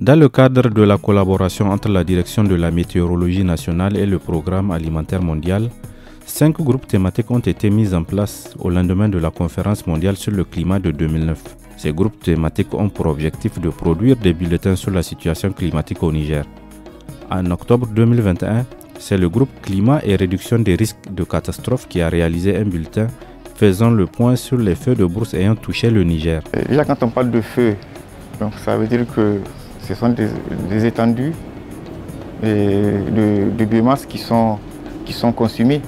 Dans le cadre de la collaboration entre la Direction de la météorologie nationale et le Programme alimentaire mondial, 5 groupes thématiques ont été mis en place au lendemain de la conférence mondiale sur le climat de 2009. Ces groupes thématiques ont pour objectif de produire des bulletins sur la situation climatique au Niger. En octobre 2021, c'est le groupe Climat et réduction des risques de catastrophe qui a réalisé un bulletin faisant le point sur les feux de brousse ayant touché le Niger. Déjà quand on parle de feu, donc ça veut dire que ce sont des étendues de biomasse qui sont consumées.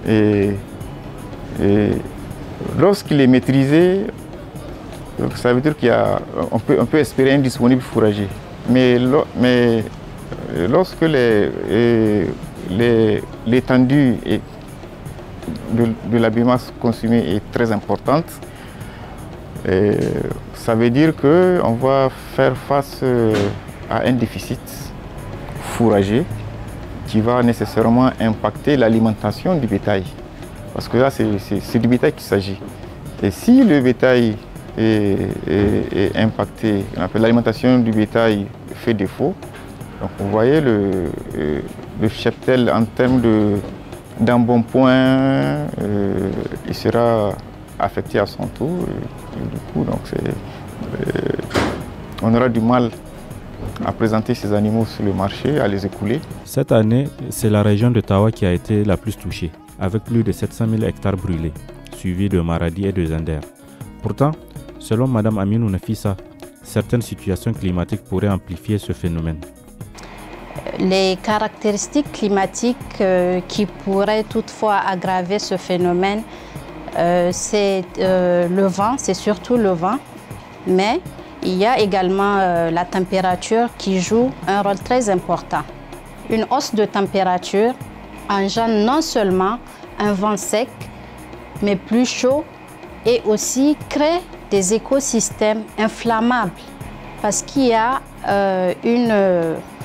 Et lorsqu'il est maîtrisé, ça veut dire qu'on peut espérer un disponible fourrager. Mais lorsque l'étendue de la biomasse consumée est très importante, ça veut dire qu'on va faire face à un déficit fourrager qui va nécessairement impacter l'alimentation du bétail. Parce que là, c'est du bétail qu'il s'agit. Et si le bétail est impacté, l'alimentation du bétail fait défaut, donc vous voyez le cheptel en termes d'embonpoint, il sera affecté à son tour. Et du coup, donc on aura du mal à présenter ces animaux sur le marché, à les écouler. Cette année, c'est la région de Tawa qui a été la plus touchée, avec plus de 700 000 hectares brûlés, suivis de Maradi et de Zender. Pourtant, selon Mme Aminou Nafissa, certaines situations climatiques pourraient amplifier ce phénomène. Les caractéristiques climatiques qui pourraient toutefois aggraver ce phénomène, c'est le vent, c'est surtout le vent, mais il y a également la température qui joue un rôle très important. Une hausse de température engendre non seulement un vent sec, mais plus chaud et aussi crée des écosystèmes inflammables parce qu'il y a une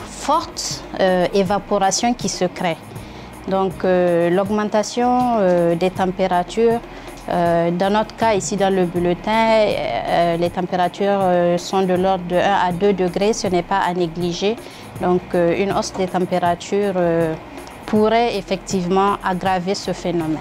forte évaporation qui se crée. Donc l'augmentation des températures, dans notre cas ici dans le bulletin, les températures sont de l'ordre de 1 à 2 degrés, ce n'est pas à négliger. Donc une hausse des températures pourrait effectivement aggraver ce phénomène.